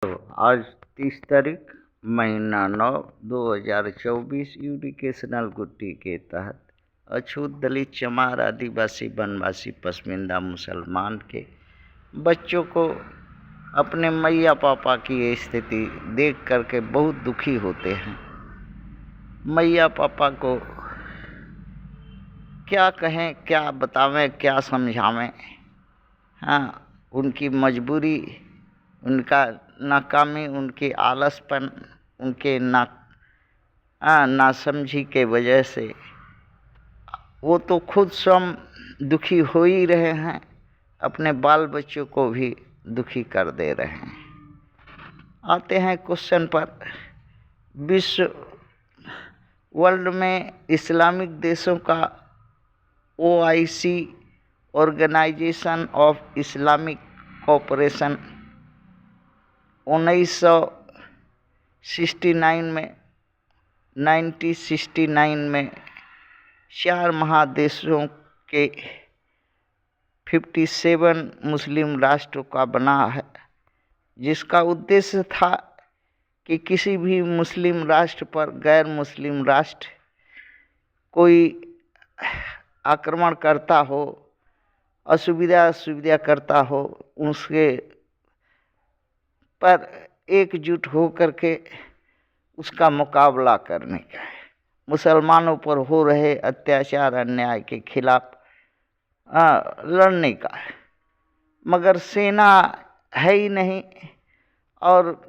तो आज 30 तारीख महीना 9 2024 एजुकेशनल गुट्टी के तहत अछूत दलित चमार आदिवासी वनवासी पसमिंदा मुसलमान के बच्चों को अपने मैया पापा की स्थिति देख करके बहुत दुखी होते हैं। मैया पापा को क्या कहें, क्या बतावें, क्या समझावें। हाँ, उनकी मजबूरी, उनका नाकामी, उनकी आलसपन, उनके नासमझी के वजह से वो तो खुद स्वयं दुखी हो ही रहे हैं, अपने बाल बच्चों को भी दुखी कर दे रहे हैं। आते हैं क्वेश्चन पर। विश्व वर्ल्ड में इस्लामिक देशों का OIC organisation of Islamic cooperation 1969 में 4 महादेशों के 57 मुस्लिम राष्ट्रों का बना है, जिसका उद्देश्य था कि किसी भी मुस्लिम राष्ट्र पर गैर मुस्लिम राष्ट्र कोई आक्रमण करता हो, असुविधा करता हो, उसके पर एकजुट हो करके उसका मुकाबला करने का है। मुसलमानों पर हो रहे अत्याचार अन्याय के खिलाफ लड़ने का है। मगर सेना है ही नहीं और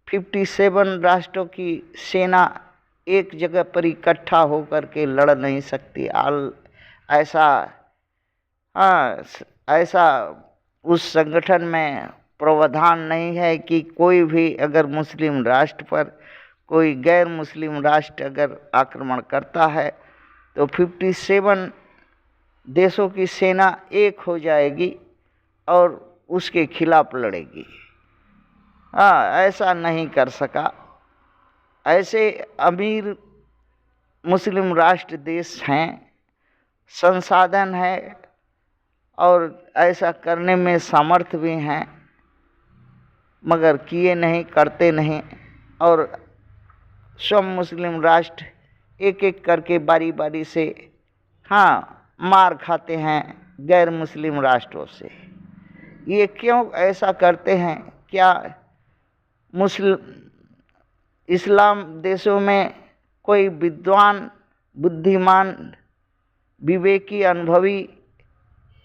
57 राष्ट्रों की सेना एक जगह पर इकट्ठा होकर के लड़ नहीं सकती। ऐसा उस संगठन में प्रावधान नहीं है कि कोई भी अगर मुस्लिम राष्ट्र पर कोई गैर मुस्लिम राष्ट्र अगर आक्रमण करता है तो 57 देशों की सेना एक हो जाएगी और उसके खिलाफ लड़ेगी। ऐसा नहीं कर सका। ऐसे अमीर मुस्लिम राष्ट्र देश हैं, संसाधन है और ऐसा करने में सामर्थ्य भी हैं, मगर किए नहीं, करते नहीं। और सब मुस्लिम राष्ट्र एक एक करके बारी बारी से मार खाते हैं गैर मुस्लिम राष्ट्रों से। ये क्यों ऐसा करते हैं? क्या इस्लाम देशों में कोई विद्वान, बुद्धिमान, विवेकी, अनुभवी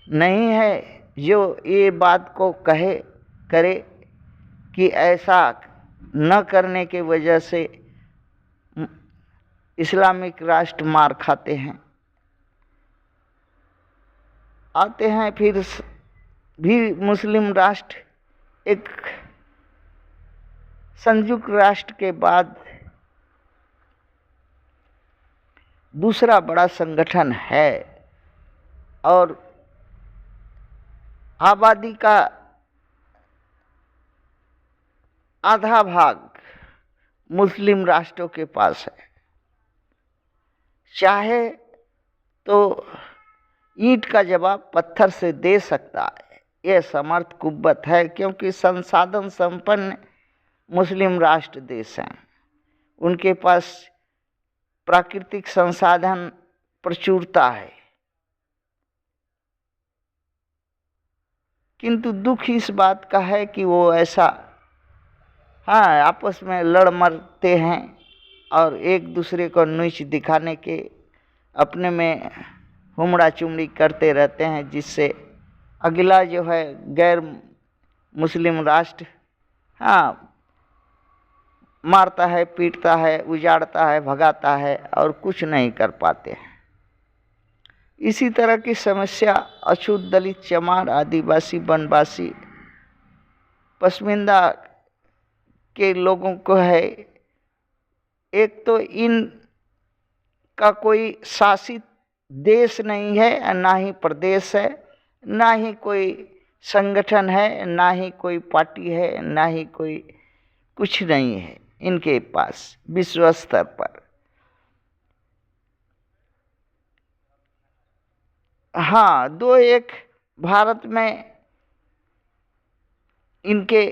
नहीं है जो ये बात को करे कि ऐसा न करने के वजह से इस्लामिक राष्ट्र मार खाते हैं? आते हैं फिर भी मुस्लिम राष्ट्र एक संयुक्त राष्ट्र के बाद दूसरा बड़ा संगठन है और आबादी का आधा भाग मुस्लिम राष्ट्रों के पास है। चाहे तो ईंट का जवाब पत्थर से दे सकता है, यह समर्थ कुव्वत है, क्योंकि संसाधन संपन्न मुस्लिम राष्ट्र देश हैं। उनके पास प्राकृतिक संसाधन प्रचुरता है। किंतु दुख इस बात का है कि वो ऐसा आपस में लड़ मरते हैं और एक दूसरे को नीच दिखाने के अपने में हुमड़ा चुमड़ी करते रहते हैं, जिससे अगला जो है गैर मुस्लिम राष्ट्र मारता है, पीटता है, उजाड़ता है, भगाता है और कुछ नहीं कर पाते हैं। इसी तरह की समस्या अछूत दलित चमार आदिवासी वनवासी पसमिंदा के लोगों को है। एक तो इन का कोई शासित देश नहीं है, ना ही प्रदेश है, ना ही कोई संगठन है, ना ही कोई पार्टी है, ना ही कोई कुछ नहीं है इनके पास विश्व स्तर पर। दो एक भारत में इनके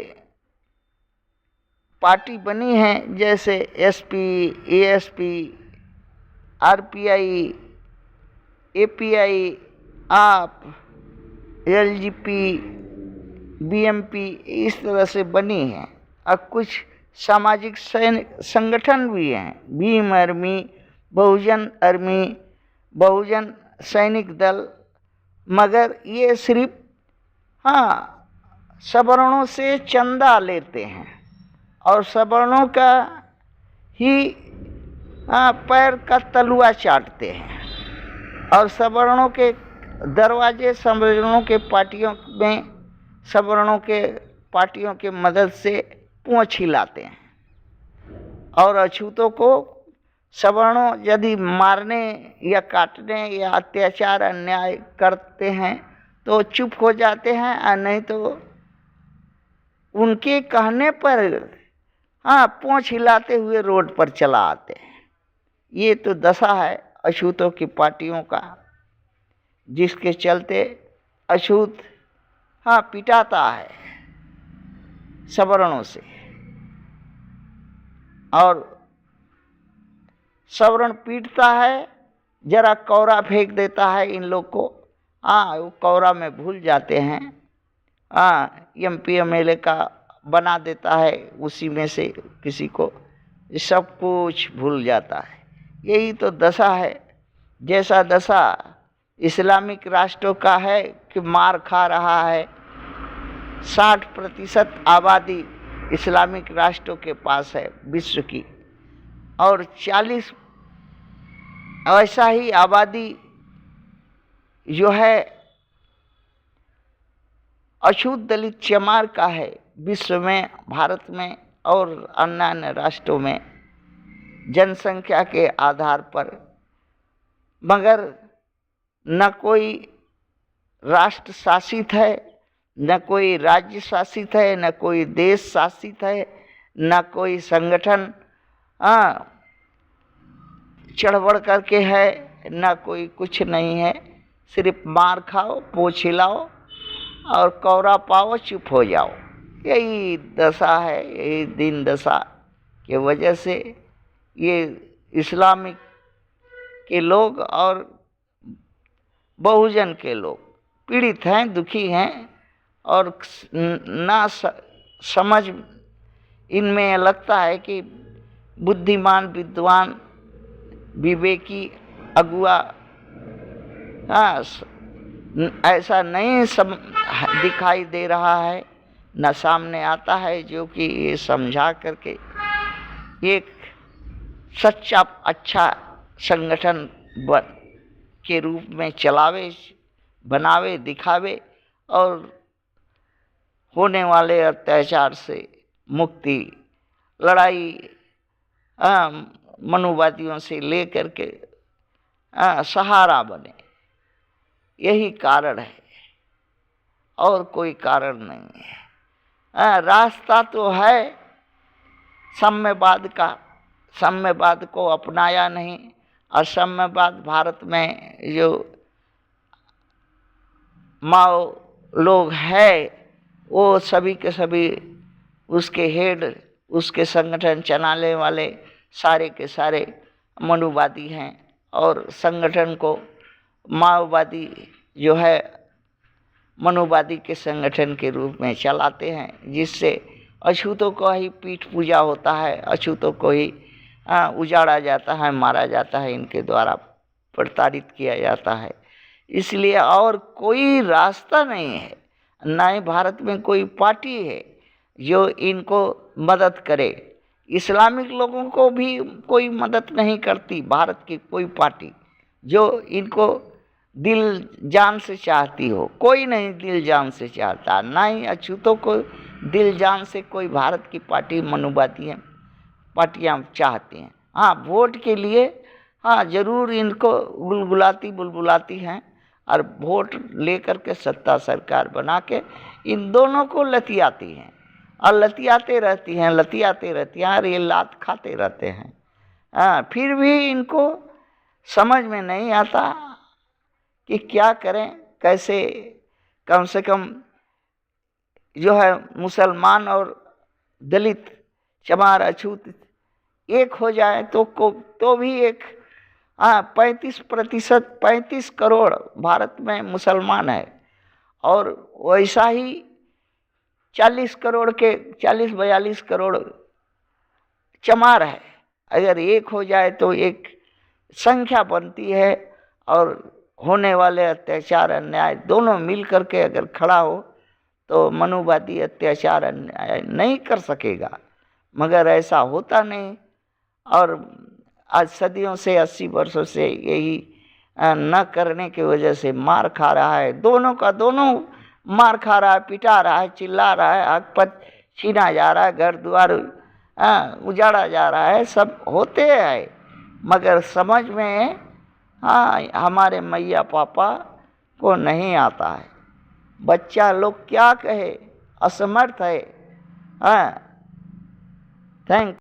पार्टी बनी हैं, जैसे एसपी, एएसपी, आरपीआई, एपीआई, आप, एलजीपी, बीएमपी, इस तरह से बनी हैं। और कुछ सामाजिक संगठन भी हैं, भीम आर्मी, बहुजन आर्मी, बहुजन सैनिक दल, मगर ये सिर्फ सवर्णों से चंदा लेते हैं और सवर्णों का ही पैर का तलुआ चाटते हैं और सवर्णों के दरवाजे सवर्णों के पार्टियों में सवर्णों के पार्टियों के मदद से पूंछ हिलाते हैं और अछूतों को सवर्णों यदि मारने या काटने या अत्याचार अन्याय करते हैं तो चुप हो जाते हैं, और नहीं तो उनके कहने पर पूंछ हिलाते हुए रोड पर चला आते हैं। ये तो दशा है अछूतों की पार्टियों का, जिसके चलते अछूत पिटाता है सवर्णों से और सवर्ण पीटता है, जरा कौरा फेंक देता है इन लोग को, वो कौरा में भूल जाते हैं, एमपी एमएलए का बना देता है, उसी में से किसी को सब कुछ भूल जाता है। यही तो दशा है। जैसा दशा इस्लामिक राष्ट्रों का है कि मार खा रहा है, 60% आबादी इस्लामिक राष्ट्रों के पास है विश्व की, और 40 ऐसा ही आबादी जो है अछूत दलित चमार का है विश्व में, भारत में और अन्य राष्ट्रों में जनसंख्या के आधार पर। मगर न कोई राष्ट्र शासित है, न कोई राज्य शासित है, न कोई देश शासित है, न कोई संगठन चढ़ बढ़ करके है, न कोई कुछ नहीं है। सिर्फ मार खाओ, पोछ हिलाओ और कौरा पाओ, चुप हो जाओ। यही दशा है। यही दिन दशा के वजह से ये इस्लामिक के लोग और बहुजन के लोग पीड़ित हैं, दुखी हैं और ना समझ इनमें लगता है कि बुद्धिमान, विद्वान, विवेकी अगुआ ऐसा नहीं दिखाई दे रहा है, न सामने आता है जो कि ये समझा करके एक सच्चा अच्छा संगठन के रूप में चलावे, बनावे, दिखावे और होने वाले अत्याचार से मुक्ति, लड़ाई मनुवादियों से लेकर के सहारा बने। यही कारण है और कोई कारण नहीं है। रास्ता तो है साम्यवाद का, साम्यवाद को अपनाया नहीं, और साम्यवाद भारत में जो माओ लोग है वो सभी के सभी उसके हेड, उसके संगठन चलाने वाले सारे के सारे मनुवादी हैं और संगठन को माओवादी जो है मनुवादी के संगठन के रूप में चलाते हैं, जिससे अछूतों को ही पीठ पूजा होता है, अछूतों को ही उजाड़ा जाता है, मारा जाता है, इनके द्वारा प्रताड़ित किया जाता है। इसलिए और कोई रास्ता नहीं है, ना ही भारत में कोई पार्टी है जो इनको मदद करे। इस्लामिक लोगों को भी कोई मदद नहीं करती भारत की कोई पार्टी जो इनको दिल जान से चाहती हो। कोई नहीं दिल जान से चाहता, ना ही अछूतों को दिल जान से कोई भारत की पार्टी मनुवादी पार्टियां चाहती हैं। वोट के लिए जरूर इनको बुलबुलाती हैं और वोट लेकर के सत्ता सरकार बना के इन दोनों को लतियाती हैं और लतियाते रहती हैं और ये लात खाते रहते हैं। फिर भी इनको समझ में नहीं आता कि क्या करें, कैसे कम से कम जो है मुसलमान और दलित चमार अछूत एक हो जाए तो भी एक 35%, 35 करोड़ भारत में मुसलमान है, और वैसा ही 40-42 करोड़ चमार है। अगर एक हो जाए तो एक संख्या बनती है, और होने वाले अत्याचार अन्याय दोनों मिल करके अगर खड़ा हो तो मनुवादी अत्याचार अन्याय नहीं कर सकेगा, मगर ऐसा होता नहीं। और आज सदियों से, 80 वर्षों से यही न करने की वजह से मार खा रहा है, दोनों का दोनों मार खा रहा है, पिटा रहा है, चिल्ला रहा है, हक पद छीना जा रहा है, घर द्वार उजाड़ा जा रहा है, सब होते हैं, मगर समझ में हमारे मैया पापा को नहीं आता है। बच्चा लोग क्या कहे, असमर्थ है। थैंक